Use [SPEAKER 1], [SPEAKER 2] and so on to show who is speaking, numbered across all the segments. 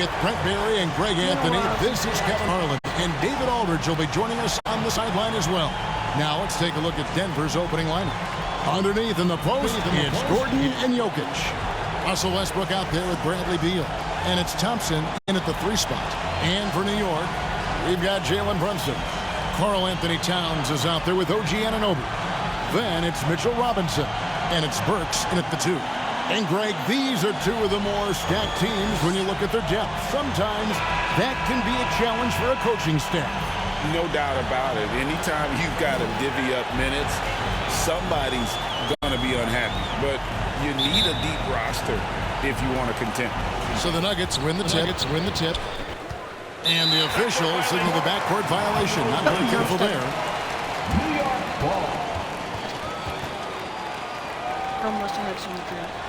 [SPEAKER 1] With Brent Barry and Greg Anthony, this is Kevin Harlan. And David Aldridge will be joining us on the sideline as well. Now let's take a look at Denver's opening lineup. Underneath in the post, it's Gordon and Jokic. Russell Westbrook out there with Bradley Beal. And it's Thompson in at the 3 spot. And for New York, we've got Jalen Brunson. Karl Anthony Towns is out there with OG Anunoby. Then it's Mitchell Robinson. And it's Burks in at the 2. And Greg, these are 2 of the more stacked teams when you look at their depth. Sometimes that can be a challenge for a coaching staff.
[SPEAKER 2] No doubt about it. Anytime you've got to divvy up minutes, somebody's going to be unhappy. But you need a deep roster if you want to contend.
[SPEAKER 1] So the Nuggets win the tip. And the officials signal the backcourt violation. Not very careful there.
[SPEAKER 3] New York ball. Almost had some drift.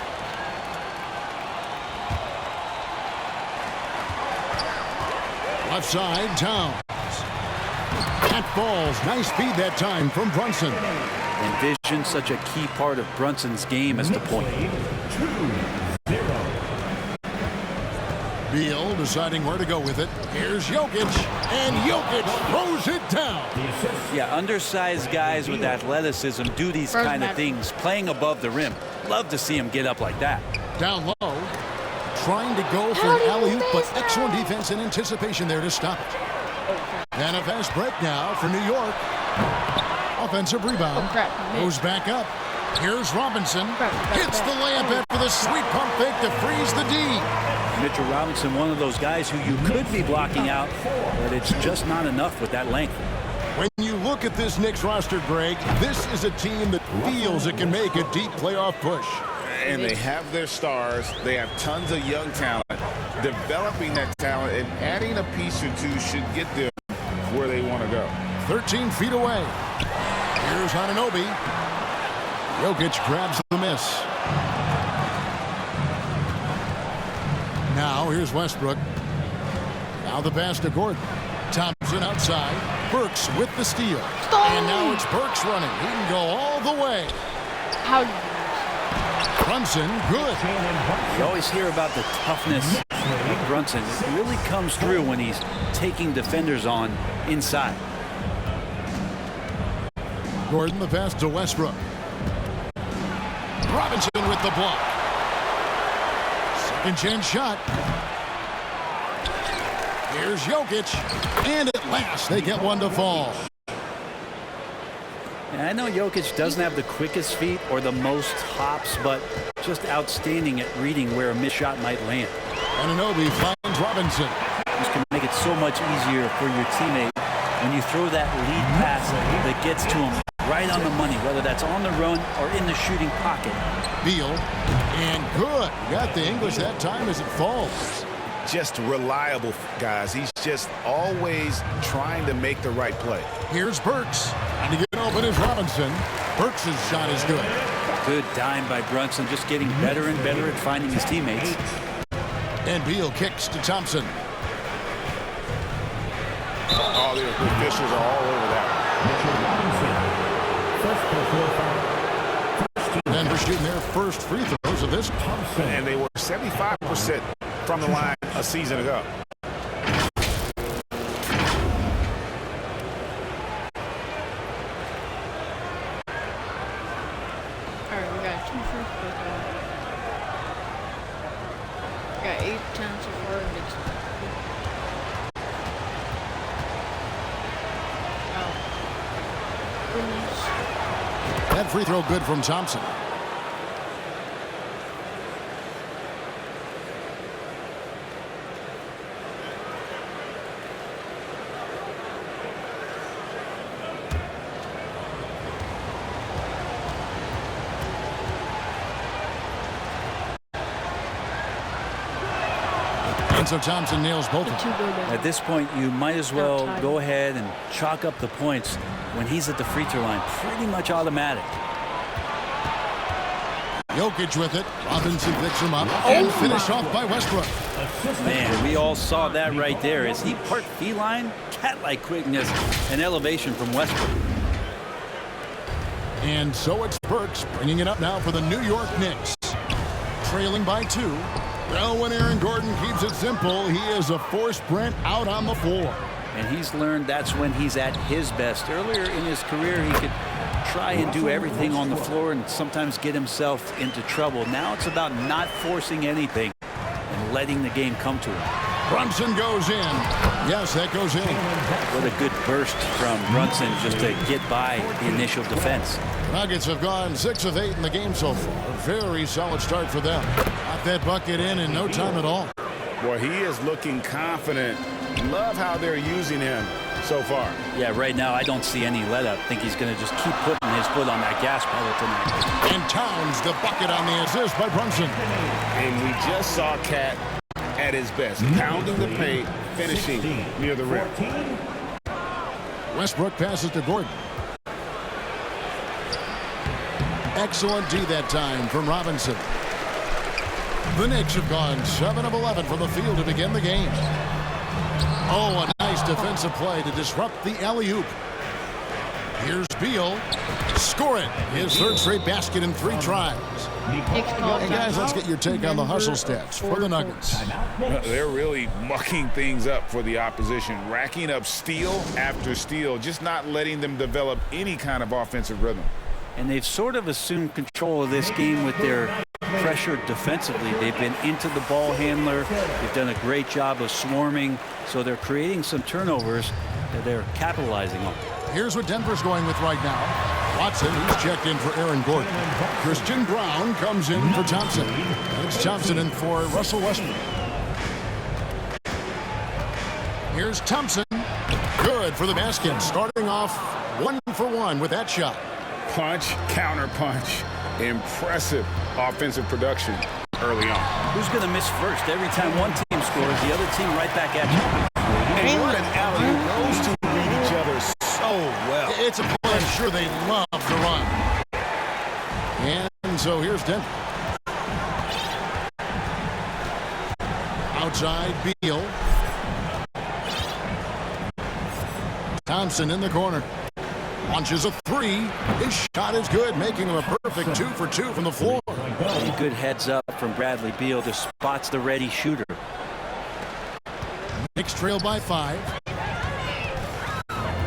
[SPEAKER 1] Left side, Towns. That falls. Nice feed that time from Brunson.
[SPEAKER 4] And vision, such a key part of Brunson's game as the point.
[SPEAKER 3] 2-0.
[SPEAKER 1] Beal deciding where to go with it. Here's Jokic. And Jokic throws it down.
[SPEAKER 4] Yeah, undersized guys with athleticism do these kind of things, playing above the rim. Love to see him get up like that.
[SPEAKER 1] Down low. Trying to go for an alley-oop, but excellent defense and anticipation there to stop it. And a fast break now for New York. Offensive rebound. Goes back up. Here's Robinson. Hits the layup after the sweet pump fake to freeze the D.
[SPEAKER 4] Mitchell Robinson, one of those guys who you could be blocking out, but it's just not enough with that length.
[SPEAKER 1] When you look at this Knicks roster, Greg, this is a team that feels it can make a deep playoff push.
[SPEAKER 2] And they have their stars. They have tons of young talent. Developing that talent and adding a piece or 2 should get them where they want to go.
[SPEAKER 1] 13 feet away. Here's Anunoby. Jokic grabs the miss. Now here's Westbrook. Now the pass to Gordon. Thompson outside. Burks with the steal. And now it's Burks running. He can go all the way.
[SPEAKER 3] How?
[SPEAKER 1] Brunson, good.
[SPEAKER 4] You always hear about the toughness of Brunson. It really comes through when he's taking defenders on inside.
[SPEAKER 1] Gordon, the pass to Westbrook. Robinson with the block. Second chance shot. Here's Jokic. And at last, they get one to fall.
[SPEAKER 4] And I know Jokic doesn't have the quickest feet or the most hops, but just outstanding at reading where a missed shot might land.
[SPEAKER 1] Anunoby finds Robinson.
[SPEAKER 4] This can make it so much easier for your teammate when you throw that lead pass that gets to him right on the money, whether that's on the run or in the shooting pocket.
[SPEAKER 1] Beal, and good. Got the English that time as it falls.
[SPEAKER 2] Just reliable, guys. He's just always trying to make the right play.
[SPEAKER 1] Here's Burks. And to get open is Robinson. Burks' shot is good.
[SPEAKER 4] Good dime by Brunson, just getting better and better at finding his teammates.
[SPEAKER 1] And Beal kicks to Thompson.
[SPEAKER 2] Oh, the officials are all over that.
[SPEAKER 1] Denver shooting their first free throws of this.
[SPEAKER 2] And they were 75% from the line a season ago.
[SPEAKER 3] Alright, we got 2 first free throws. We got 8 10 so far.
[SPEAKER 1] That free throw good from Thompson. And so Thompson nails both of them.
[SPEAKER 4] At this point, you might as well go ahead and chalk up the points when he's at the free throw line. Pretty much automatic.
[SPEAKER 1] Jokic with it. Robinson picks him up. And finished off by Westbrook.
[SPEAKER 4] Man, we all saw that right there as he parked feline, cat-like quickness, and elevation from Westbrook.
[SPEAKER 1] And so it's Burks bringing it up now for the New York Knicks. Trailing by 2. Well, when Aaron Gordon keeps it simple, he is a force Brent out on the floor.
[SPEAKER 4] And he's learned that's when he's at his best. Earlier in his career, he could try and do everything on the floor and sometimes get himself into trouble. Now it's about not forcing anything and letting the game come to him.
[SPEAKER 1] Brunson goes in. Yes, that goes in.
[SPEAKER 4] What a good burst from Brunson just to get by the initial defense.
[SPEAKER 1] Nuggets have gone 6 of 8 in the game so far. A very solid start for them. Got that bucket in no time at all.
[SPEAKER 2] Well, he is looking confident. Love how they're using him so far.
[SPEAKER 4] Yeah, right now I don't see any let up. I think he's going to just keep putting his foot on that gas pedal tonight.
[SPEAKER 1] And Towns the bucket on the assist by Brunson.
[SPEAKER 2] And we just saw Cat at his best, pounding the paint, finishing near the rim.
[SPEAKER 1] Westbrook passes to Gordon. Excellent D that time from Robinson. The Knicks have gone 7 of 11 from the field to begin the game. Oh, a nice defensive play to disrupt the alley-oop. Here's Beal. Score it. His third straight basket in 3 tries. Hey guys, let's get your take on the hustle stats for the Nuggets.
[SPEAKER 2] They're really mucking things up for the opposition, racking up steal after steal, just not letting them develop any kind of offensive rhythm.
[SPEAKER 4] And they've sort of assumed control of this game with their pressure defensively. They've been into the ball handler. They've done a great job of swarming, so they're creating some turnovers that they're capitalizing on.
[SPEAKER 1] Here's what Denver's going with right now. Watson, he's checked in for Aaron Gordon. Christian Brown comes in for Thompson. It's Thompson in for Russell Westbrook. Here's Thompson. Good for the basket. Starting off 1 for 1 with that shot.
[SPEAKER 2] Punch, counter punch. Impressive offensive production early on.
[SPEAKER 4] Who's going to miss first? Every time one team scores, the other team right back at you.
[SPEAKER 2] And what an alley. Those two read each other so well.
[SPEAKER 1] It's a play I'm sure they love to run. And so here's Denver. Outside, Beal. Thompson in the corner. Launches a 3. His shot is good, making him a perfect 2 for 2 from the floor.
[SPEAKER 4] A good heads up from Bradley Beal to spots the ready shooter.
[SPEAKER 1] Knicks trail by 5.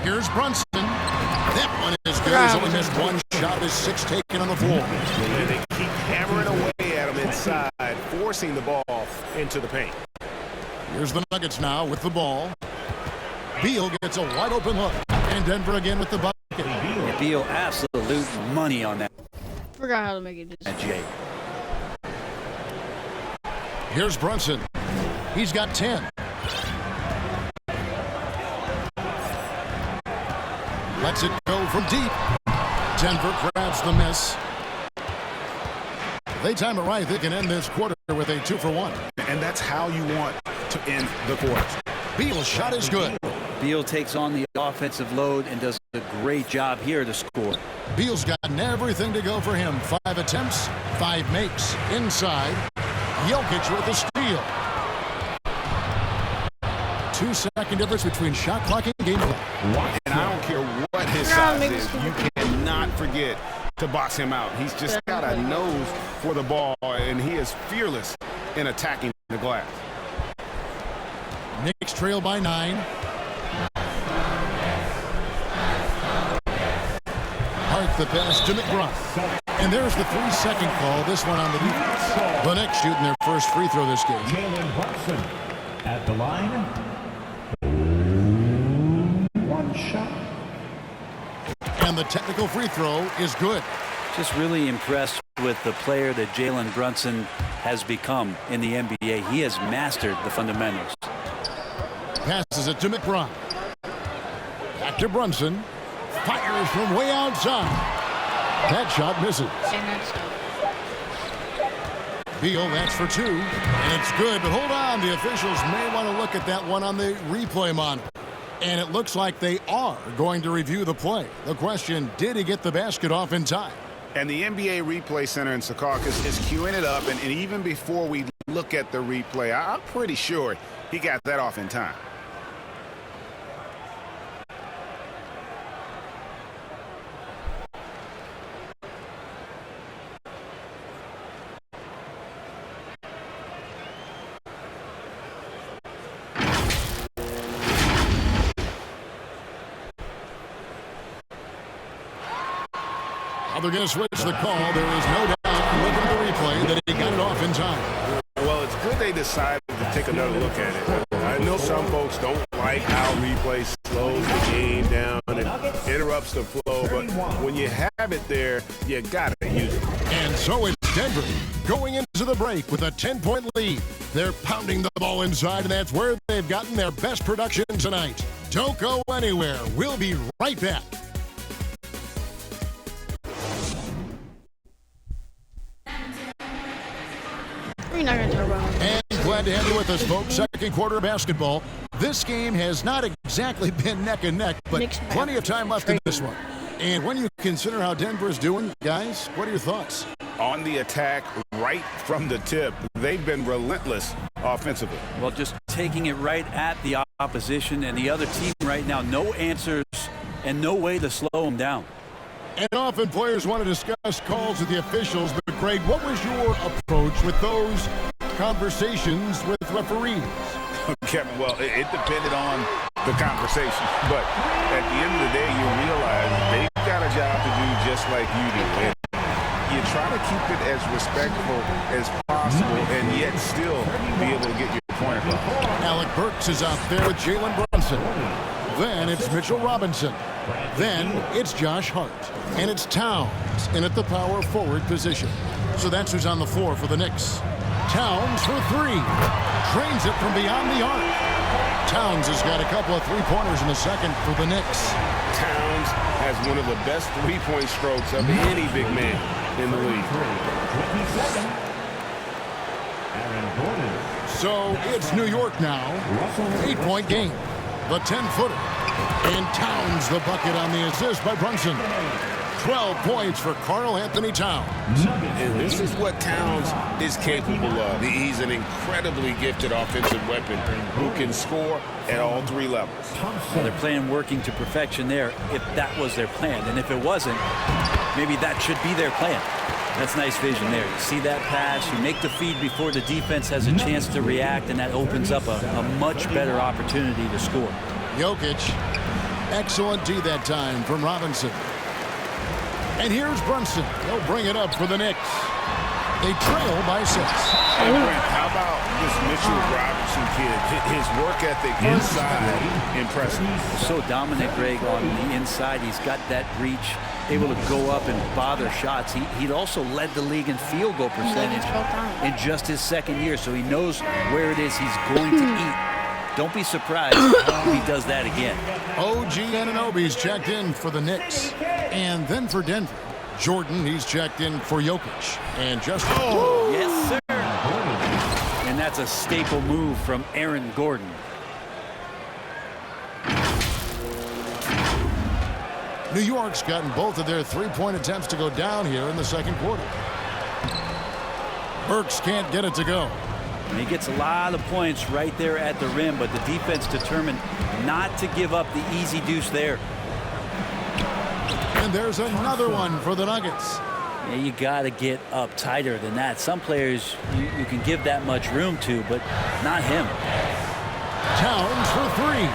[SPEAKER 1] Here's Brunson. That one is good. He's only missed 1 shot. His 6 taken on the floor.
[SPEAKER 5] And they keep hammering away at him inside, forcing the ball into the paint.
[SPEAKER 1] Here's the Nuggets now with the ball. Beal gets a wide open look. And Denver again with the bucket.
[SPEAKER 4] Beal absolute money on that.
[SPEAKER 3] Forgot how to make it just.
[SPEAKER 4] Jay.
[SPEAKER 1] Here's Brunson. He's got 10. Lets it go from deep. Denver grabs the miss. They time it right. They can end this quarter with a 2 for 1.
[SPEAKER 5] And that's how you want to end the quarter.
[SPEAKER 1] Beal's shot is good.
[SPEAKER 4] Beal takes on the offensive load and does a great job here to score.
[SPEAKER 1] Beal's gotten everything to go for him. 5 attempts, 5 makes. Inside, Jokic with a steal. 2-second difference between shot clock and game clock.
[SPEAKER 5] And I don't care what his size is, you cannot forget to box him out. He's just got a nose for the ball, and he is fearless in attacking the glass.
[SPEAKER 1] Knicks trail by 9. Hart the pass to McBride. And there's the 3-second call. This one on the defense. The Knicks shooting their first free throw this game.
[SPEAKER 6] Jalen Brunson at the line. 1 shot.
[SPEAKER 1] And the technical free throw is good.
[SPEAKER 4] Just really impressed with the player that Jalen Brunson has become in the NBA. He has mastered the fundamentals.
[SPEAKER 1] Passes it to McBride. Back to Brunson. Fires from way outside. That shot misses.
[SPEAKER 3] And that's
[SPEAKER 1] Beal, that's for 2. And it's good, but hold on. The officials may want to look at that one on the replay monitor. And it looks like they are going to review the play. The question, did he get the basket off in time?
[SPEAKER 5] And the NBA Replay Center in Secaucus is queuing it up, and even before we look at the replay, I'm pretty sure he got that off in time.
[SPEAKER 1] Well, they're going to switch the call. There is no doubt, looking at the replay, that he got it off in time.
[SPEAKER 5] Well, it's good they decided to take another look at it. I know some folks don't like how replay slows the game down and interrupts the flow, but when you have it there, you got to use it.
[SPEAKER 1] And so it's Denver going into the break with a 10-point lead. They're pounding the ball inside, and that's where they've gotten their best production tonight. Don't go anywhere. We'll be right back.
[SPEAKER 3] We're not going to talk about it.
[SPEAKER 1] And glad to have you with us, folks. Second quarter basketball. This game has not exactly been neck and neck, but
[SPEAKER 3] Knicks
[SPEAKER 1] plenty of time left in this one. And when you consider how Denver's doing, guys, what are your thoughts?
[SPEAKER 5] On the attack, right from the tip, they've been relentless offensively.
[SPEAKER 4] Well, just taking it right at the opposition and the other team right now. No answers and no way to slow them down.
[SPEAKER 1] And often players want to discuss calls with the officials, but Greg, what was your approach with those conversations with referees?
[SPEAKER 5] Kevin, well, it depended on the conversation, but at the end of the day, you realize they've got a job to do just like you do. And you try to keep it as respectful as possible and yet still be able to get your point across.
[SPEAKER 1] Alec Burks is out there with Jalen Brunson. Then it's Mitchell Robinson. Then it's Josh Hart. And it's Towns in at the power forward position. So that's who's on the floor for the Knicks. Towns for three. Trains it from beyond the arc. Towns has got a couple of three-pointers in the second for the Knicks.
[SPEAKER 5] Towns has one of the best three-point strokes of any big man in the league.
[SPEAKER 1] So it's New York now. 8-point game. The 10-footer. And Towns the bucket on the assist by Brunson. 12 points for Karl Anthony Towns.
[SPEAKER 5] And this is what Towns is capable of. He's an incredibly gifted offensive weapon who can score at all three levels.
[SPEAKER 4] Well, they're playing working to perfection there if that was their plan. And if it wasn't, maybe that should be their plan. That's nice vision there. You see that pass, you make the feed before the defense has a chance to react, and that opens up a much better opportunity to score.
[SPEAKER 1] Jokic. Excellent D that time from Robinson. And here's Brunson. He'll bring it up for the Knicks. They trail by 6.
[SPEAKER 5] Hey, Brent, how about this Mitchell Robinson kid? His work ethic inside, impressive.
[SPEAKER 4] So dominant, Greg, on the inside. He's got that reach, able to go up and bother shots. He'd also led the league in field goal percentage in just his second year, so he knows where it is he's going to eat. Don't be surprised if he does that again.
[SPEAKER 1] OG Anunoby's checked in for the Knicks. And then for Denver, Jordan, he's checked in for Jokic. And just...
[SPEAKER 4] Oh, yes, sir. And that's a staple move from Aaron Gordon.
[SPEAKER 1] New York's gotten both of their three-point attempts to go down here in the second quarter. Burks can't get it to go.
[SPEAKER 4] And he gets a lot of points right there at the rim, but the defense determined not to give up the easy deuce there.
[SPEAKER 1] And there's another one for the Nuggets.
[SPEAKER 4] Yeah, you got to get up tighter than that. Some players you can give that much room to, but not him.
[SPEAKER 1] Towns for three.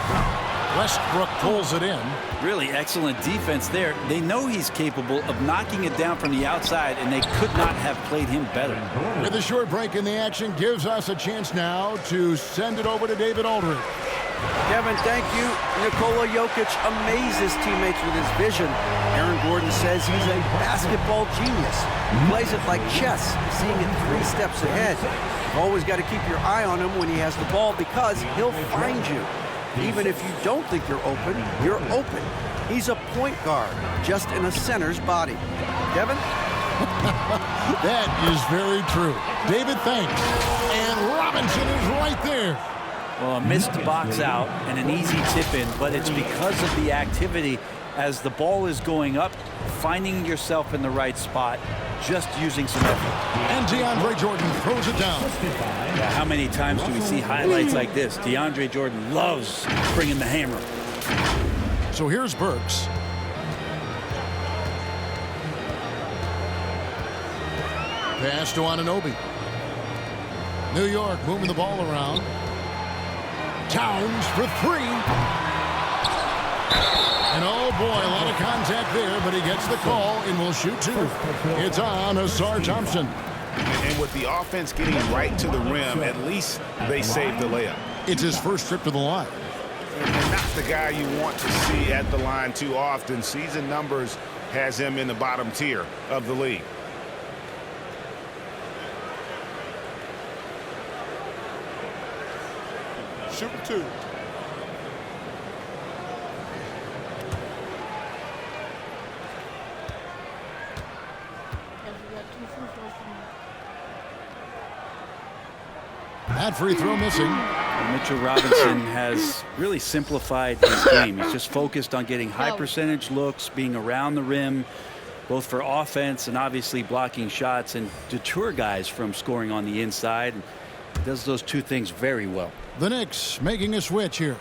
[SPEAKER 1] Westbrook pulls it in.
[SPEAKER 4] Really excellent defense there. They know he's capable of knocking it down from the outside, and they could not have played him better.
[SPEAKER 1] With a short break in the action, gives us a chance now to send it over to David Aldridge.
[SPEAKER 7] Kevin, thank you. Nikola Jokic amazes teammates with his vision. Aaron Gordon says he's a basketball genius. He plays it like chess, seeing it 3 steps ahead. You've always got to keep your eye on him when he has the ball because he'll find you. Even if you don't think you're open. He's a point guard, just in a center's body. Kevin?
[SPEAKER 1] That is very true. David, thanks. And Robinson is right there.
[SPEAKER 4] Well, a missed box out and an easy tip in, but it's because of the activity as the ball is going up, finding yourself in the right spot, just using some effort.
[SPEAKER 1] And DeAndre Jordan throws it down.
[SPEAKER 4] Yeah, how many times do we see highlights like this? DeAndre Jordan loves bringing the hammer.
[SPEAKER 1] So here's Burks. Pass to Anunoby. New York moving the ball around. Towns for three. And oh boy, a lot of contact there, but he gets the call and will shoot two. It's on Asar Thompson.
[SPEAKER 5] And with the offense getting right to the rim, at least they saved the layup.
[SPEAKER 1] It's his first trip to the line.
[SPEAKER 5] And not the guy you want to see at the line too often. Season numbers has him in the bottom tier of the league.
[SPEAKER 2] Shooting two.
[SPEAKER 1] That free throw missing.
[SPEAKER 4] And Mitchell Robinson has really simplified his game. He's just focused on getting high percentage looks, being around the rim, both for offense and obviously blocking shots, and deter guys from scoring on the inside. He does those two things very well.
[SPEAKER 1] The Knicks making a switch here.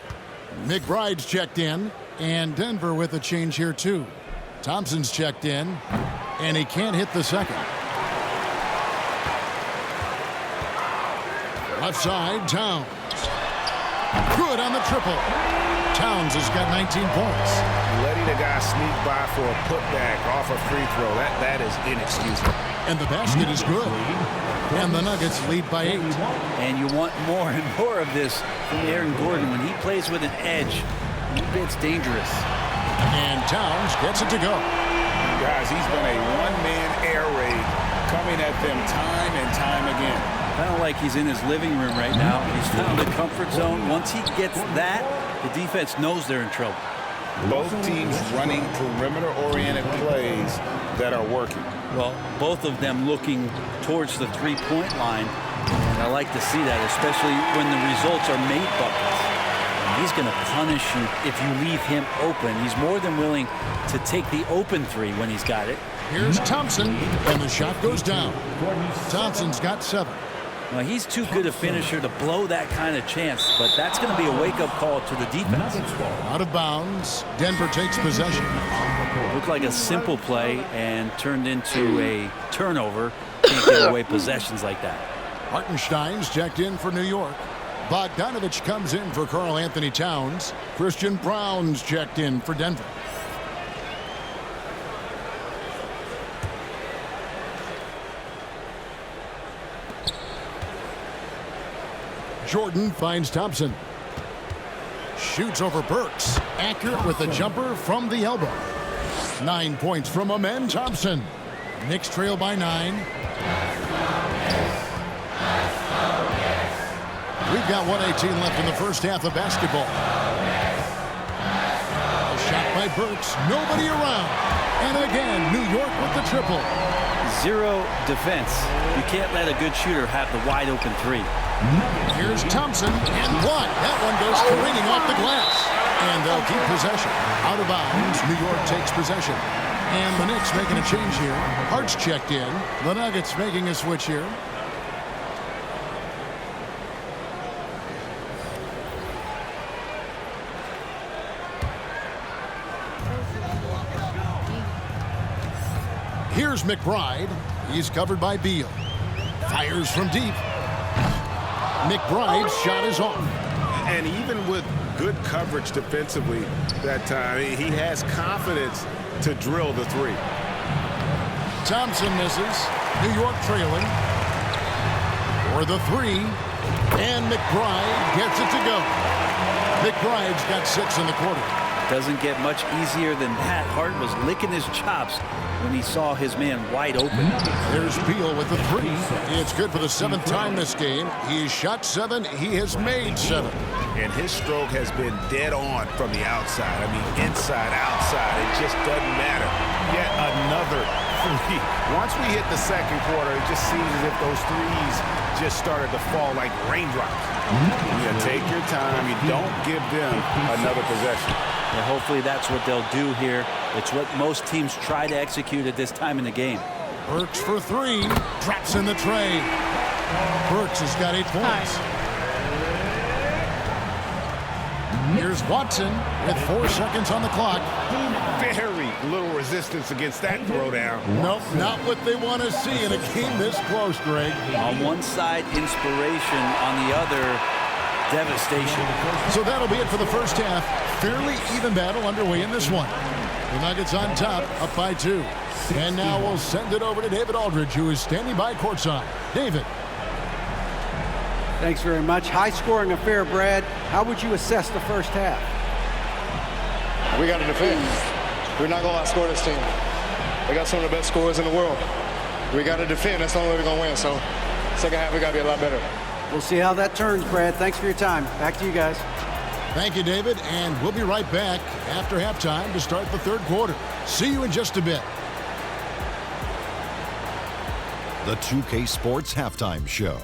[SPEAKER 1] McBride's checked in, and Denver with a change here too. Thompson's checked in, and he can't hit the second. Left side, Towns. Good on the triple. Towns has got 19 points.
[SPEAKER 5] Letting a guy sneak by for a putback off a free throw, that is inexcusable.
[SPEAKER 1] And the basket is good. And the Nuggets lead by 8.
[SPEAKER 4] And you want more and more of this from Aaron Gordon. When he plays with an edge, it's dangerous.
[SPEAKER 1] And Towns gets it to go.
[SPEAKER 2] Guys, he's been a one-man air raid coming at them time and time again.
[SPEAKER 4] Kind of like he's in his living room right now. He's found the comfort zone. Once he gets that, the defense knows they're in trouble.
[SPEAKER 2] Both teams running perimeter-oriented plays that are working.
[SPEAKER 4] Well, both of them looking towards the three-point line. And I like to see that, especially when the results are made buckets. And he's going to punish you if you leave him open. He's more than willing to take the open three when he's got it.
[SPEAKER 1] Here's Thompson, and the shot goes down. Thompson's got 7.
[SPEAKER 4] Well, he's too good a finisher to blow that kind of chance, but that's going to be a wake-up call to the defense.
[SPEAKER 1] Out of bounds. Denver takes possession.
[SPEAKER 4] Looked like a simple play and turned into a turnover. Can't give away possessions like that.
[SPEAKER 1] Hartenstein's checked in for New York. Bogdanovich comes in for Karl Anthony Towns. Christian Brown's checked in for Denver. Jordan finds Thompson. Shoots over Burks. Accurate with the jumper from the elbow. 9 points from Amen Thompson. Knicks trail by 9. We've got 1:18 left in the first half of basketball. A shot by Burks. Nobody around. And again, New York with the triple.
[SPEAKER 4] Zero defense. You can't let a good shooter have the wide open three.
[SPEAKER 1] Here's Thompson, and one. That one goes careening off the glass. And they'll keep possession. Out of bounds, New York takes possession. And the Knicks making a change here. Hart's checked in. The Nuggets making a switch here. Here's McBride. He's covered by Beal. Fires from deep. McBride's shot is off.
[SPEAKER 5] And even with good coverage defensively that time, he has confidence to drill the three.
[SPEAKER 1] Thompson misses. New York trailing. For the three. And McBride gets it to go. McBride's got 6 in the quarter.
[SPEAKER 4] Doesn't get much easier than that. Hart was licking his chops when he saw his man wide open.
[SPEAKER 1] There's Beal with the 3. It's good for the 7th time this game. He's shot 7. He has made 7.
[SPEAKER 5] And his stroke has been dead on from the outside. I mean, inside, outside, it just doesn't matter. Yet another 3. Once we hit the second quarter, it just seems as if those threes just started to fall like raindrops. You take your time. You don't give them another possession.
[SPEAKER 4] And hopefully that's what they'll do here. It's what most teams try to execute at this time in the game.
[SPEAKER 1] Burks for 3. Drops in the tray. Burks has got 8 points. Here's Watson with 4 seconds on the clock.
[SPEAKER 5] Very little resistance against that throwdown.
[SPEAKER 1] Nope, not what they want to see in a game this close, Greg.
[SPEAKER 4] On one side, inspiration. On the other, devastation.
[SPEAKER 1] So that'll be it for the first half. Fairly even battle underway in this one. The Nuggets on top, up by 2. And now we'll send it over to David Aldridge, who is standing by courtside. David.
[SPEAKER 7] Thanks very much. High-scoring affair, Brad. How would you assess the first half?
[SPEAKER 8] We got to defend. We're not going to outscore this team. They got some of the best scorers in the world. We got to defend. That's the only way we're going to win. So second half, we got to be a lot better.
[SPEAKER 7] We'll see how that turns, Brad. Thanks for your time. Back to you guys.
[SPEAKER 1] Thank you, David. And we'll be right back after halftime to start the third quarter. See you in just a bit.
[SPEAKER 9] The 2K Sports Halftime Show.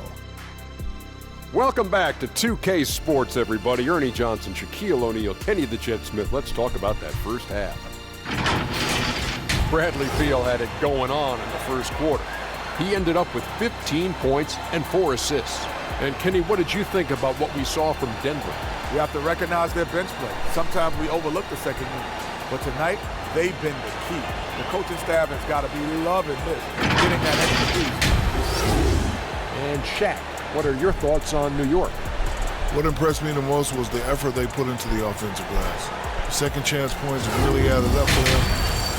[SPEAKER 10] Welcome back to 2K Sports, everybody. Ernie Johnson, Shaquille O'Neal, Kenny the Jet Smith. Let's talk about that first half. Bradley Beal had it going on in the first quarter. He ended up with 15 points and 4 assists. And Kenny, what did you think about what we saw from Denver?
[SPEAKER 11] We have to recognize their bench play. Sometimes we overlook the second unit. But tonight, they've been the key. The coaching staff has got to be loving this, getting that extra piece.
[SPEAKER 10] And Shaq, what are your thoughts on New York?
[SPEAKER 12] What impressed me the most was the effort they put into the offensive glass. Second chance points really added up for them.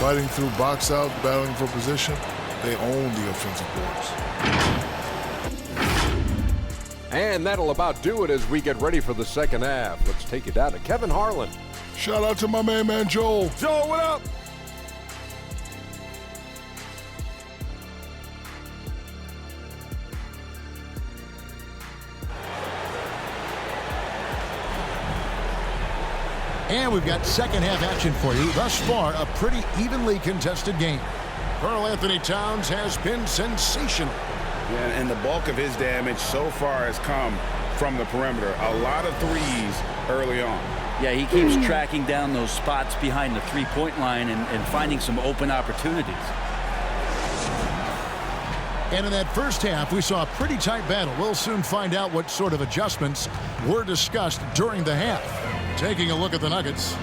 [SPEAKER 12] Fighting through box out, battling for position, they own the offensive boards.
[SPEAKER 10] And that'll about do it as we get ready for the second half. Let's take it down to Kevin Harlan.
[SPEAKER 12] Shout out to my man Joel.
[SPEAKER 11] Joel, what up?
[SPEAKER 1] And we've got second half action for you. Thus far, a pretty evenly contested game. Karl Anthony Towns has been sensational.
[SPEAKER 2] Yeah, and the bulk of his damage so far has come from the perimeter. A lot of threes early on.
[SPEAKER 4] Yeah, he keeps tracking down those spots behind the three-point line and finding some open opportunities.
[SPEAKER 1] And in that first half, we saw a pretty tight battle. We'll soon find out what sort of adjustments were discussed during the half. Taking a look at the Nuggets.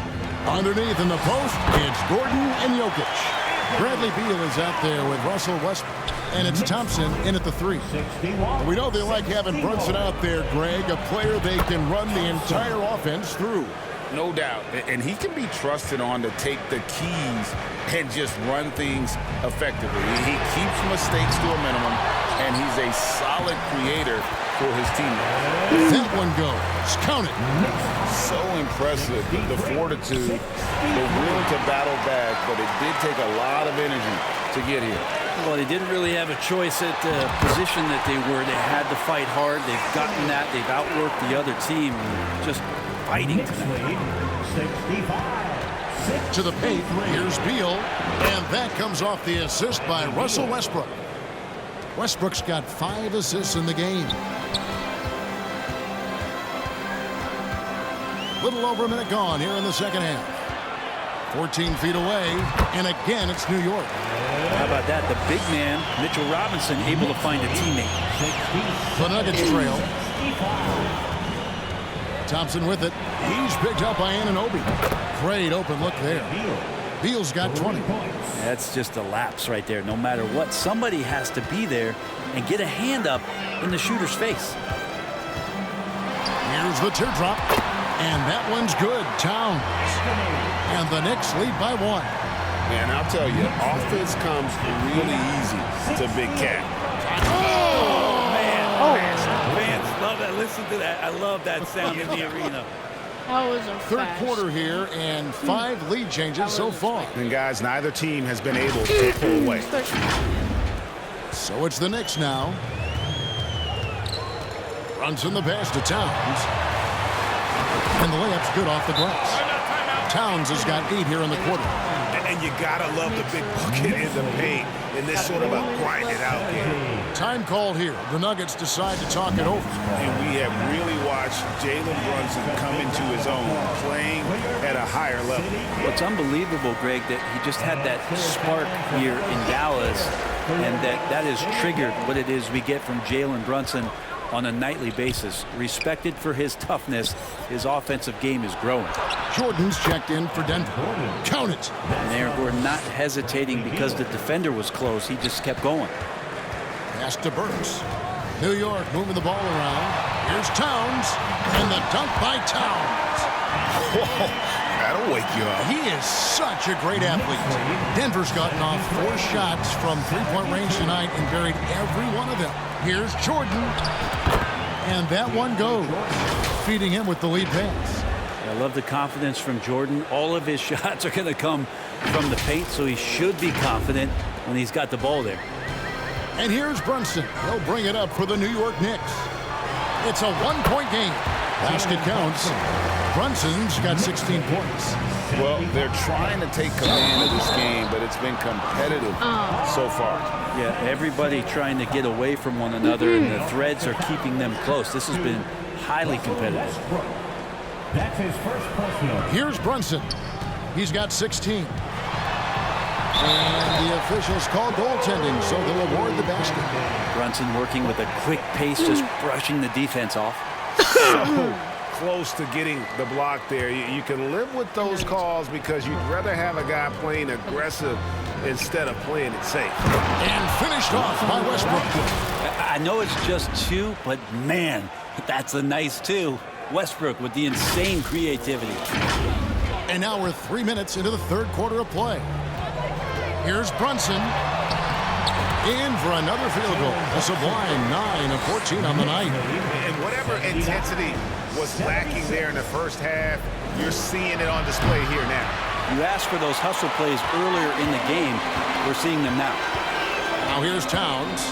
[SPEAKER 1] Underneath in the post, it's Gordon and Jokic. Bradley Beal is out there with Russell Westbrook. And it's Thompson in at the 3. We know they like having Brunson out there, Greg, a player they can run the entire offense through.
[SPEAKER 2] No doubt. And he can be trusted on to take the keys and just run things effectively. He keeps mistakes to a minimum, and he's a solid creator for his teammates.
[SPEAKER 1] That one goes. Count it.
[SPEAKER 2] So impressive, the fortitude, the will to battle back, but it did take a lot of energy to get here.
[SPEAKER 4] Well, they didn't really have a choice at the position that they were. They had to fight hard. They've gotten that. They've outworked the other team. Just fighting tonight.
[SPEAKER 1] To the paint, here's Beal, and that comes off the assist by Russell Westbrook. Westbrook's got 5 assists in the game. Little over a minute gone here in the second half. 14 feet away, and again it's New York.
[SPEAKER 4] How about that? The big man, Mitchell Robinson, able to find a teammate.
[SPEAKER 1] The Nuggets trail. Thompson with it. He's picked up by Anunoby. Great open look there. Beal's got 20.
[SPEAKER 4] That's just a lapse right there. No matter what, somebody has to be there and get a hand up in the shooter's face.
[SPEAKER 1] Here's the teardrop. And that one's good. Towns. And the Knicks lead by 1.
[SPEAKER 2] And I'll tell you, offense comes really easy to Big Cat.
[SPEAKER 4] Oh, man. Fans love that. Listen to that. I love that sound in the arena.
[SPEAKER 3] That was a
[SPEAKER 1] Third quarter here, and 5 lead changes so far.
[SPEAKER 2] And guys, neither team has been able to pull away.
[SPEAKER 1] So it's the Knicks now. Brunson the pass to Towns. And the layup's good off the glass. Towns has got 8 here in the quarter.
[SPEAKER 5] And you gotta love the big bucket in the paint in this sort of a grind it out game.
[SPEAKER 1] Time called here. The Nuggets decide to talk it over.
[SPEAKER 2] And we have really watched Jalen Brunson come into his own, playing at a higher level.
[SPEAKER 4] Well, it's unbelievable, Greg, that he just had that spark here in Dallas, and that has triggered what it is we get from Jalen Brunson on a nightly basis. Respected for his toughness, his offensive game is growing.
[SPEAKER 1] Jordan's checked in for Denver. Count it.
[SPEAKER 4] And Aaron Gordon not hesitating because the defender was close. He just kept going.
[SPEAKER 1] Pass to Burks. New York moving the ball around. Here's Towns, and the dunk by Towns.
[SPEAKER 5] Whoa, that'll wake you up.
[SPEAKER 1] He is such a great athlete. Denver's gotten off 4 shots from three-point range tonight and buried every one of them. Here's Jordan, and that one goes, feeding him with the lead pass.
[SPEAKER 4] I love the confidence from Jordan. All of his shots are going to come from the paint, so he should be confident when he's got the ball there.
[SPEAKER 1] And here's Brunson. He'll bring it up for the New York Knicks. It's a 1-point game. Basket counts. Brunson's got 16 points.
[SPEAKER 2] Well, they're trying to take command of this game, but it's been competitive so far.
[SPEAKER 4] Yeah, everybody trying to get away from one another, and the threads are keeping them close. This has been highly competitive.
[SPEAKER 6] That's his first personal.
[SPEAKER 1] Here's Brunson. He's got 16. And the officials call goaltending, so they'll award the basket.
[SPEAKER 4] Brunson working with a quick pace, just brushing the defense off.
[SPEAKER 5] So close to getting the block there. You can live with those calls because you'd rather have a guy playing aggressive instead of playing it safe.
[SPEAKER 1] And finished off by Westbrook.
[SPEAKER 4] I know it's just 2, but man, that's a nice 2. Westbrook with the insane creativity.
[SPEAKER 1] And now we're 3 minutes into the third quarter of play. Here's Brunson. In for another field goal. A sublime 9 of 14 on the night.
[SPEAKER 5] And whatever intensity was lacking there in the first half, you're seeing it on display here now.
[SPEAKER 4] You asked for those hustle plays earlier in the game. We're seeing them now.
[SPEAKER 1] Now here's Towns.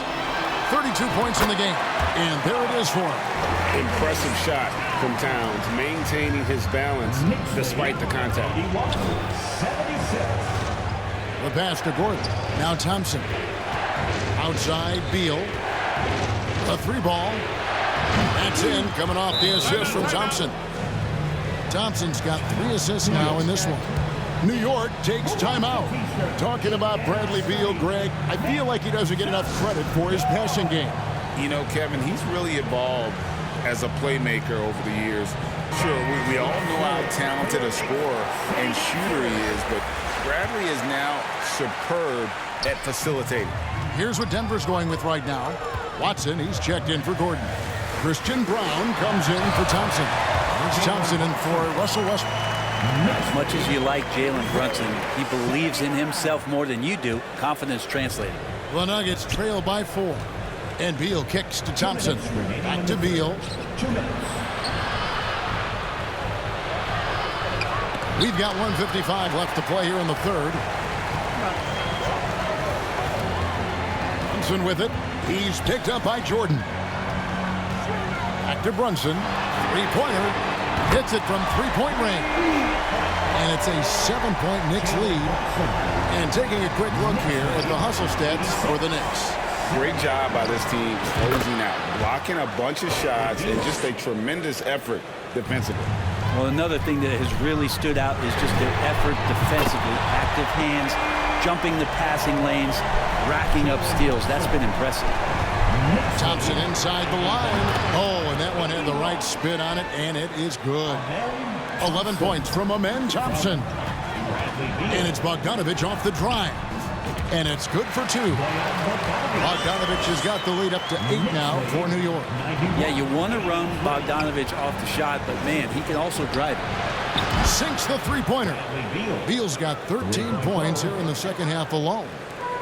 [SPEAKER 1] 32 points in the game. And there it is for him.
[SPEAKER 5] Impressive shot from Towns, maintaining his balance despite the contact.
[SPEAKER 1] The pass to Gordon. Now Thompson. Outside, Beal. A 3-ball. That's in, coming off the assist from Thompson. Thompson's got 3 assists now in this one. New York takes timeout. Talking about Bradley Beal, Greg, I feel like he doesn't get enough credit for his passing game.
[SPEAKER 2] You know, Kevin, he's really evolved as a playmaker over the years. Sure, we all know how talented a scorer and shooter he is, but Bradley is now superb at facilitating.
[SPEAKER 1] Here's what Denver's going with right now. Watson, he's checked in for Gordon. Christian Brown comes in for Thompson. Here's Thompson in for Russell Westbrook.
[SPEAKER 4] As much as you like Jalen Brunson, he believes in himself more than you do. Confidence translated.
[SPEAKER 1] The Nuggets trail by 4. And Beal kicks to Thompson. Back to Beal. We've got 1:55 left to play here in the third. Brunson with it. He's picked up by Jordan. Back to Brunson. 3-pointer. Hits it from 3-point range. And it's a 7-point Knicks lead. And taking a quick look here at the hustle stats for the Knicks.
[SPEAKER 2] Great job by this team closing out, blocking a bunch of shots, and just a tremendous effort defensively.
[SPEAKER 4] Well, another thing that has really stood out is just their effort defensively. Active hands, jumping the passing lanes, racking up steals. That's been impressive.
[SPEAKER 1] Thompson inside the line. Oh, and that one had the right spin on it, and it is good. 11 points from Amen Thompson. And it's Bogdanovich off the drive. And it's good for 2. Bogdanovich has got the lead up to 8 now for New York.
[SPEAKER 4] Yeah, you want to run Bogdanovich off the shot, but man, he can also drive it.
[SPEAKER 1] Sinks the 3-pointer. Beal's got 13 points here in the second half alone.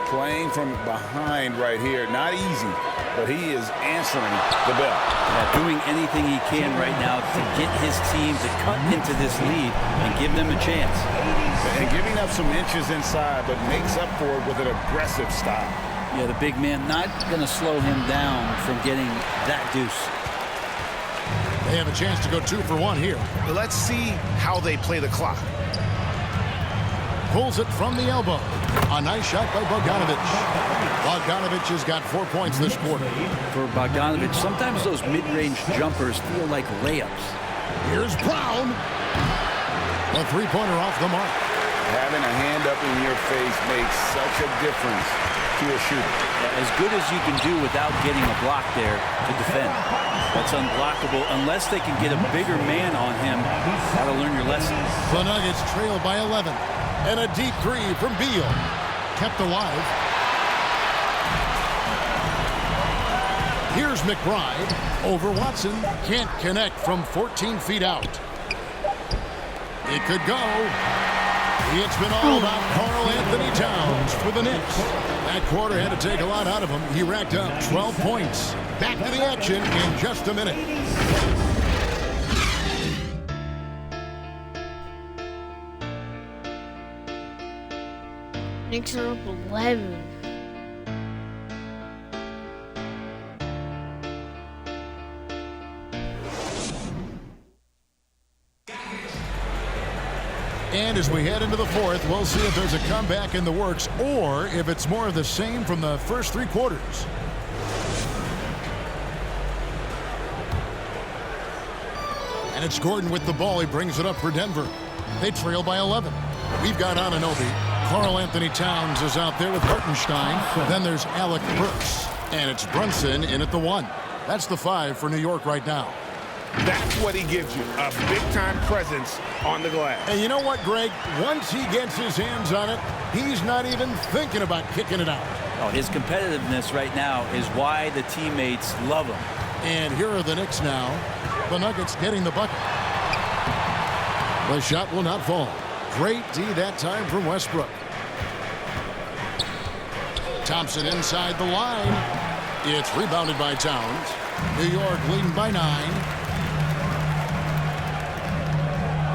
[SPEAKER 2] Playing from behind right here, not easy, but he is answering the bell.
[SPEAKER 4] Yeah, doing anything he can right now to get his team to cut into this lead and give them a chance.
[SPEAKER 2] And giving up some inches inside, but makes up for it with an aggressive style.
[SPEAKER 4] Yeah, the big man not going to slow him down from getting that deuce.
[SPEAKER 1] They have a chance to go 2 for 1 here.
[SPEAKER 5] Let's see how they play the clock.
[SPEAKER 1] Pulls it from the elbow. A nice shot by Bogdanovich. Bogdanovich has got 4 points this quarter.
[SPEAKER 4] For Bogdanovich, sometimes those mid-range jumpers feel like layups.
[SPEAKER 1] Here's Brown. A 3-pointer off the mark.
[SPEAKER 2] Having a hand up in your face makes such a difference to a shooter.
[SPEAKER 4] As good as you can do without getting a block there to defend. That's unblockable unless they can get a bigger man on him. That'll learn your lesson.
[SPEAKER 1] The Nuggets trail by 11. And a deep 3 from Beal. Kept alive. Here's McBride over Watson. Can't connect from 14 feet out. It could go. It's been all about Karl Anthony Towns for the Knicks. That quarter had to take a lot out of him. He racked up 12 points. Back to the action in just a minute.
[SPEAKER 3] Knicks are up 11.
[SPEAKER 1] And as we head into the fourth, we'll see if there's a comeback in the works or if it's more of the same from the first three quarters. And it's Gordon with the ball. He brings it up for Denver. They trail by 11. We've got Anunoby. Karl Anthony Towns is out there with Hartenstein. Then there's Alec Burks. And it's Brunson in at the 1. That's the 5 for New York right now.
[SPEAKER 5] That's what he gives you, a big-time presence on the glass.
[SPEAKER 1] And you know what, Greg? Once he gets his hands on it, he's not even thinking about kicking it out.
[SPEAKER 4] Oh, his competitiveness right now is why the teammates love him.
[SPEAKER 1] And here are the Knicks now. The Nuggets getting the bucket. The shot will not fall. Great D that time from Westbrook. Thompson inside the line. It's rebounded by Towns. New York leading by 9.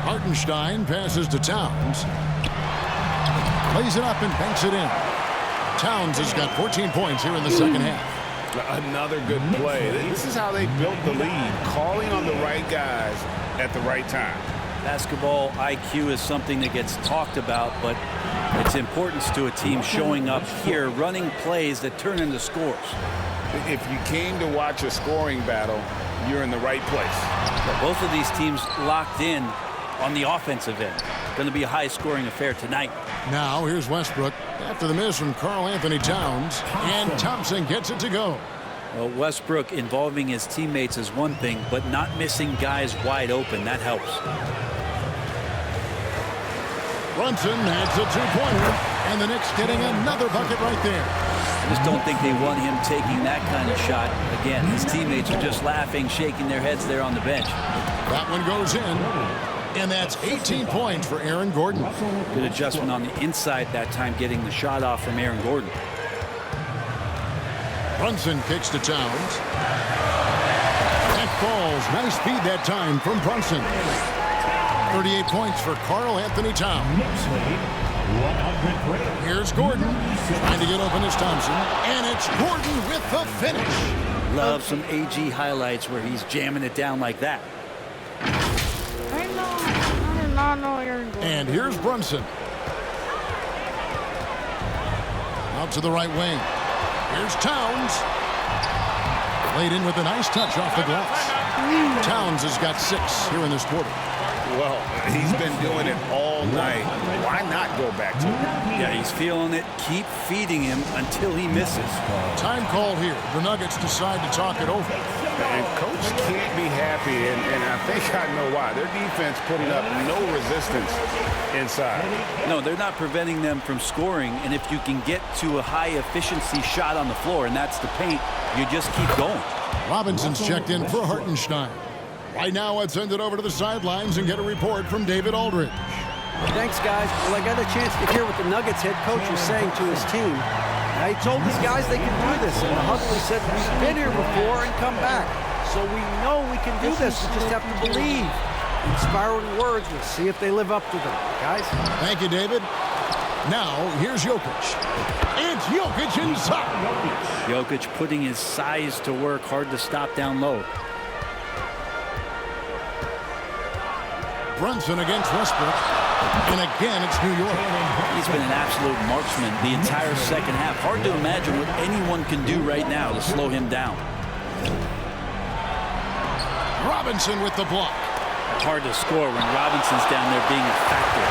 [SPEAKER 1] Hartenstein passes to Towns. Lays it up and banks it in. Towns has got 14 points here in the second half.
[SPEAKER 5] Another good play. This is how they built the lead, calling on the right guys at the right time.
[SPEAKER 4] Basketball IQ is something that gets talked about, but its importance to a team showing up here, running plays that turn into scores.
[SPEAKER 5] If you came to watch a scoring battle, you're in the right place.
[SPEAKER 4] But both of these teams locked in on the offensive end. Going to be a high-scoring affair tonight.
[SPEAKER 1] Now here's Westbrook after the miss from Karl Anthony Towns, and Thompson gets it to go.
[SPEAKER 4] Well, Westbrook involving his teammates is one thing, but not missing guys wide open, that helps.
[SPEAKER 1] Brunson adds a two-pointer, and the Knicks getting another bucket right there.
[SPEAKER 4] I just don't think they want him taking that kind of shot. Again, his teammates are just laughing, shaking their heads there on the bench.
[SPEAKER 1] That one goes in, and that's 18 points for Aaron Gordon.
[SPEAKER 4] Good adjustment on the inside that time, getting the shot off from Aaron Gordon.
[SPEAKER 1] Brunson kicks to Towns. That falls. Nice feed that time from Brunson. 38 points for Karl Anthony Towns. Here's Gordon. Trying to get open is Thompson. And it's Gordon with the finish.
[SPEAKER 4] Love some AG highlights where he's jamming it down like that.
[SPEAKER 3] I did not know Aaron Gordon.
[SPEAKER 1] And here's Brunson. Out to the right wing. Here's Towns. Laid in with a nice touch off the glass. Towns has got 6 here in this quarter.
[SPEAKER 5] Well, he's been doing it all night. Why not go back to it?
[SPEAKER 4] Yeah, he's feeling it. Keep feeding him until he misses.
[SPEAKER 1] Time call here. The Nuggets decide to talk it over.
[SPEAKER 5] And Coach can't be happy, and I think I know why. Their defense putting up no resistance inside.
[SPEAKER 4] No, they're not preventing them from scoring, and if you can get to a high-efficiency shot on the floor, and that's the paint, you just keep going.
[SPEAKER 1] Robinson's checked in for Hartenstein. Right now, let's send it over to the sidelines and get a report from David Aldridge.
[SPEAKER 7] Thanks, guys. Well, I got a chance to hear what the Nuggets head coach was saying to his team. He told his guys they can do this. In the huddle, he said, we've been here before and come back. So we know we can do this. We just have to believe. Inspiring words. We'll see if they live up to them. Guys?
[SPEAKER 1] Thank you, David. Now, here's Jokic. It's Jokic inside.
[SPEAKER 4] Jokic putting his size to work. Hard to stop down low.
[SPEAKER 1] Brunson against Westbrook. And again, it's New York.
[SPEAKER 4] He's been an absolute marksman the entire second half. Hard to imagine what anyone can do right now to slow him down.
[SPEAKER 1] Robinson with the block.
[SPEAKER 4] Hard to score when Robinson's down there being a factor.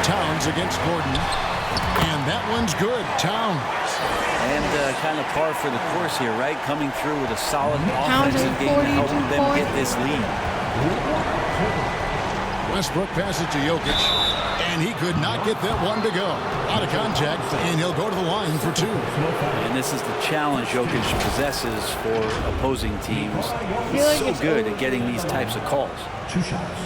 [SPEAKER 1] Towns against Gordon. And that one's good. Towns.
[SPEAKER 4] And kind of par for the course here, right? Coming through with a solid offensive game to help them get this lead.
[SPEAKER 1] Westbrook passes to Jokic, and he could not get that one to go. Out of contact, and he'll go to the line for 2.
[SPEAKER 4] And this is the challenge Jokic possesses for opposing teams. He's so good at getting these types of calls.
[SPEAKER 6] 2 shots.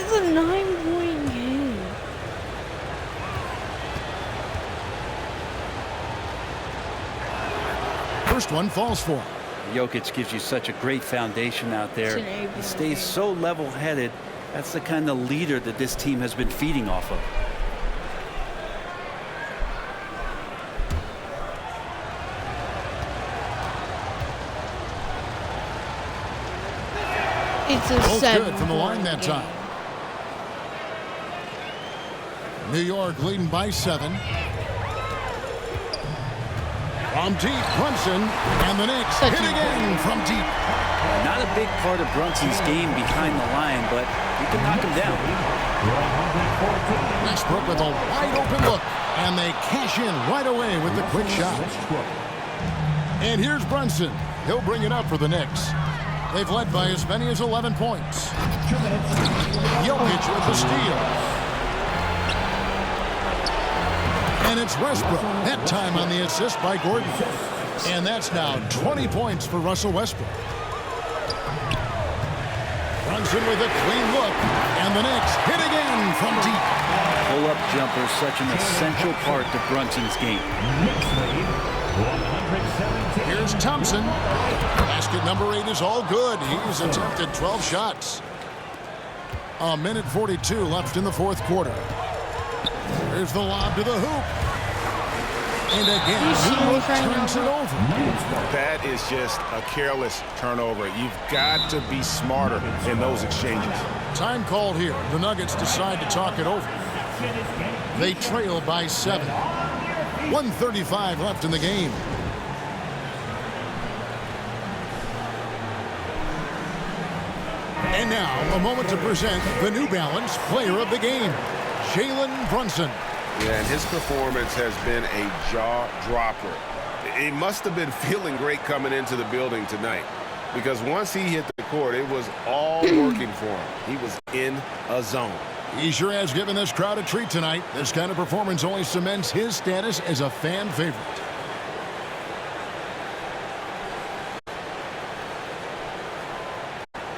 [SPEAKER 3] It's a 9-point game.
[SPEAKER 1] First one falls for him.
[SPEAKER 4] Jokic gives you such a great foundation out there. He stays so level-headed. That's the kind of leader that this team has been feeding off of.
[SPEAKER 3] It's a
[SPEAKER 1] Both
[SPEAKER 3] 7.
[SPEAKER 1] good from the line that time. New York leading by 7. From deep, Brunson, and the Knicks hit again from deep.
[SPEAKER 4] Not a big part of Brunson's game behind the line, but you can knock him down.
[SPEAKER 1] Westbrook with a wide-open look, and they cash in right away with the quick shot. And here's Brunson. He'll bring it up for the Knicks. They've led by as many as 11 points. Jokic with the steal. And it's Westbrook, that time on the assist by Gordon. And that's now 20 points for Russell Westbrook. Brunson with a clean look, and the Knicks hit again from deep.
[SPEAKER 4] Pull-up jumper is such an essential part to Brunson's game.
[SPEAKER 1] Here's Thompson. Basket number 8 is all good. He's attempted 12 shots. A minute 42 left in the fourth quarter. Here's the lob to the hoop. And again, he turns it over.
[SPEAKER 5] That is just a careless turnover. You've got to be smarter in those exchanges.
[SPEAKER 1] Time called here. The Nuggets decide to talk it over. They trail by 7. 1:35 left in the game. And now, a moment to present the New Balance Player of the Game, Jalen Brunson.
[SPEAKER 5] Yeah, and his performance has been a jaw-dropper. He must have been feeling great coming into the building tonight, because once he hit the court, it was all working for him. He was in a zone.
[SPEAKER 1] He sure has given this crowd a treat tonight. This kind of performance only cements his status as a fan favorite.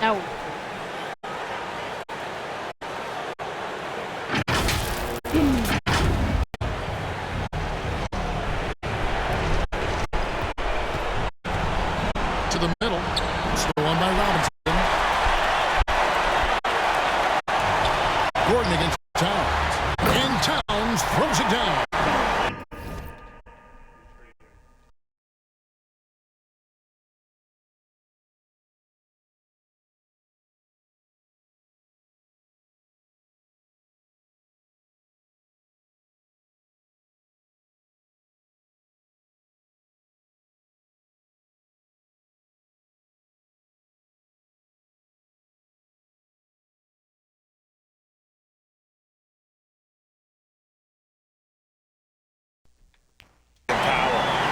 [SPEAKER 3] Ow.
[SPEAKER 1] To the middle. Stolen by Robinson. Gordon against Towns. And Towns throws it down.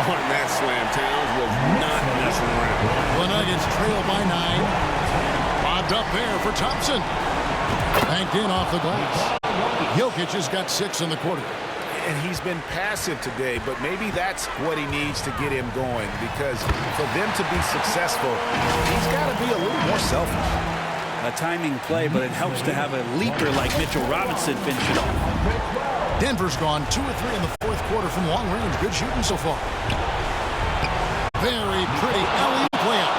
[SPEAKER 5] On that slam, Towns was not messing around.
[SPEAKER 1] The Nuggets trail by 9. Bobbed up there for Thompson. Banked in off the glass. Jokic has got 6 in the quarter.
[SPEAKER 5] And he's been passive today, but maybe that's what he needs to get him going, because for them to be successful, he's got to be a little more selfish.
[SPEAKER 4] A timing play, but it helps to have a leaper like Mitchell Robinson finish it off.
[SPEAKER 1] Denver's gone 2 or 3 in the fourth quarter from long range. Good shooting so far. Very pretty alley-oop layup.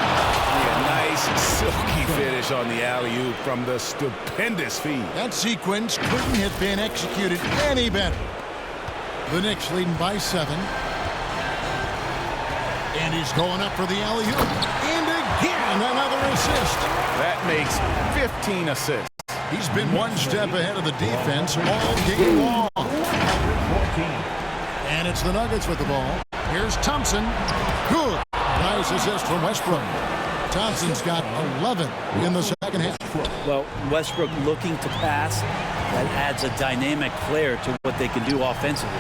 [SPEAKER 5] Yeah, nice silky finish on the alley-oop from the stupendous feed.
[SPEAKER 1] That sequence couldn't have been executed any better. The Knicks leading by 7. And he's going up for the alley-oop. And again, another assist.
[SPEAKER 5] That makes 15 assists.
[SPEAKER 1] He's been one step ahead of the defense all game long. And it's the Nuggets with the ball. Here's Thompson. Good. Nice assist from Westbrook. Thompson's got 11 in the second half.
[SPEAKER 4] Well, Westbrook looking to pass, that adds a dynamic flair to what they can do offensively.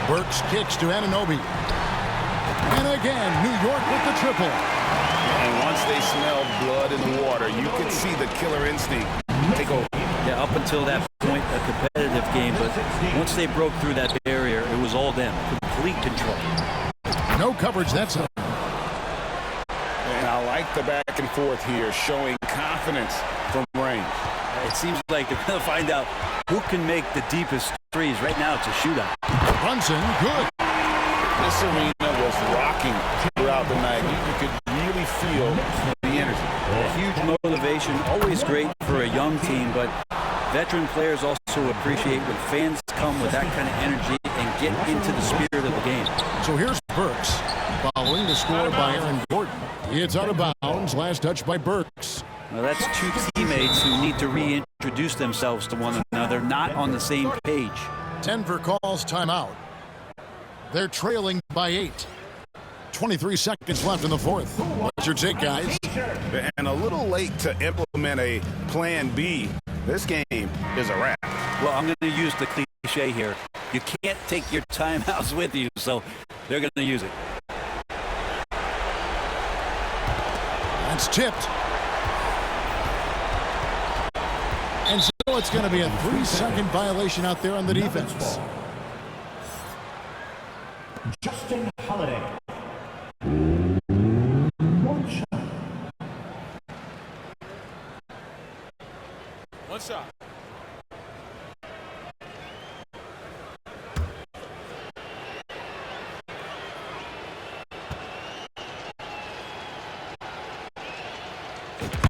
[SPEAKER 1] Burks kicks to Anunoby. And again, New York with the triple.
[SPEAKER 2] And once they smelled blood in the water, you could see the killer instinct take over.
[SPEAKER 4] Yeah, up until that point, a competitive game, but once they broke through that barrier, it was all them. Complete control.
[SPEAKER 1] No coverage that time.
[SPEAKER 2] And I like the back and forth here, showing confidence from range.
[SPEAKER 4] It seems like they're going to find out who can make the deepest threes. Right now, it's a shootout.
[SPEAKER 1] Brunson, good.
[SPEAKER 2] This arena was rocking throughout the night. You could really feel the energy.
[SPEAKER 4] A huge motivation, always great for a young team, but veteran players also appreciate when fans come with that kind of energy and get into the spirit of the game.
[SPEAKER 1] So here's Burks, following the score by Aaron Gordon. It's out of bounds, last touch by Burks.
[SPEAKER 4] Well, that's two teammates who need to reintroduce themselves to one another, not on the same page.
[SPEAKER 1] Denver calls timeout. They're trailing by 8. 23 seconds left in the fourth. What's your take, guys?
[SPEAKER 2] And a little late to implement a plan B. This game is a wrap.
[SPEAKER 4] Well, I'm going to use the cliche here. You can't take your timeouts with you, so they're going to use it.
[SPEAKER 1] That's tipped. And so it's going to be a 3-second violation out there on the defense.
[SPEAKER 6] Justin Holiday.
[SPEAKER 10] One shot.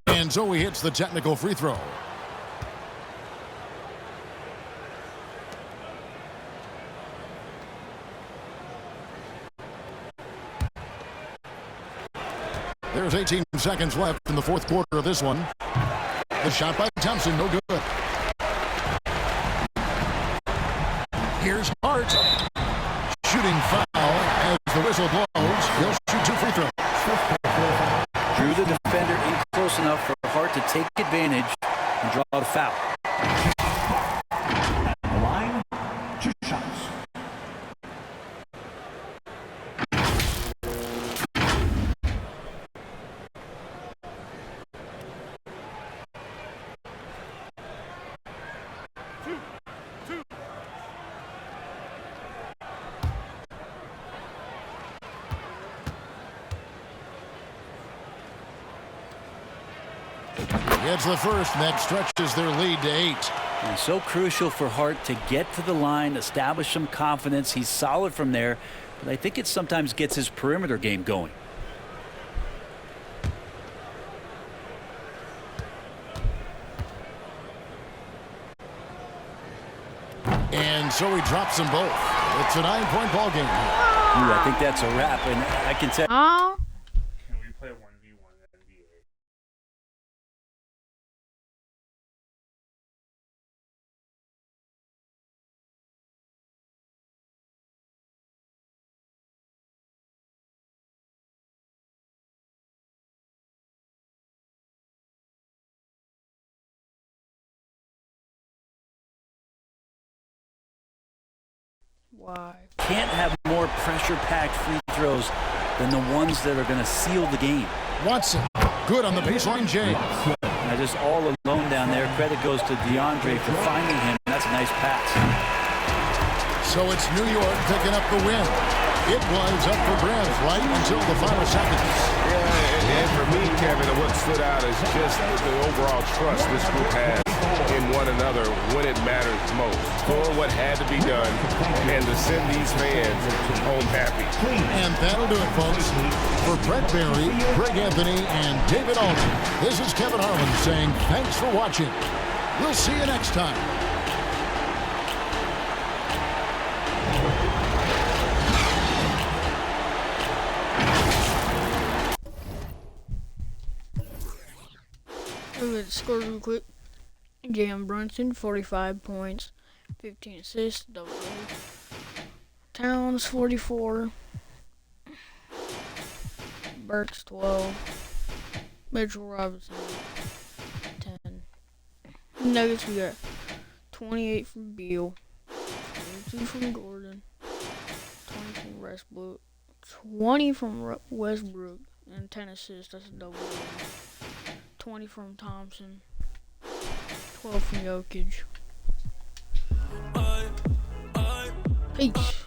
[SPEAKER 1] And Zoe hits the technical free throw. There's 18 seconds left in the fourth quarter of this one. The shot by Thompson, no good. Here's Hart. Shooting foul as the whistle blows. He'll shoot 2 free throws.
[SPEAKER 4] Drew the defender in close enough for Hart to take advantage and draw the foul.
[SPEAKER 6] The line, 2 shots.
[SPEAKER 1] Gets the first, and that stretches their lead to 8.
[SPEAKER 4] And so crucial for Hart to get to the line, establish some confidence. He's solid from there, but I think it sometimes gets his perimeter game going.
[SPEAKER 1] And so he drops them both. It's a 9-point ball game.
[SPEAKER 4] Ooh, I think that's a wrap, and I can tell.
[SPEAKER 13] Can we play 1v1 NBA?
[SPEAKER 3] Why?
[SPEAKER 4] Can't have more pressure-packed free throws than the ones that are going to seal the game.
[SPEAKER 1] Watson, good on the baseline, James.
[SPEAKER 4] Now just all alone down there. Credit goes to DeAndre for finding him. That's a nice pass.
[SPEAKER 1] So it's New York picking up the win. It was up for grabs right until the final seconds.
[SPEAKER 5] Yeah, and for me, Kevin, what stood out is just the overall trust this group has in one another when it matters most. Doing what had to be done and to send these fans home happy.
[SPEAKER 1] And that'll do it, folks. For Brett Barry, Greg Anthony, and David Aldridge, this is Kevin Harlan saying thanks for watching. We'll see you next time.
[SPEAKER 3] Look at the score real quick. Jalen Brunson, 45 points, 15 assists, double. Towns, 44. Burks, 12. Mitchell Robinson, 10. Nuggets, we got 28 from Beal, 22 from Gordon, from Westbrook, 20 from Westbrook, and 10 assists. That's a double. 20 from Thompson, 12 from Jokic. Peace.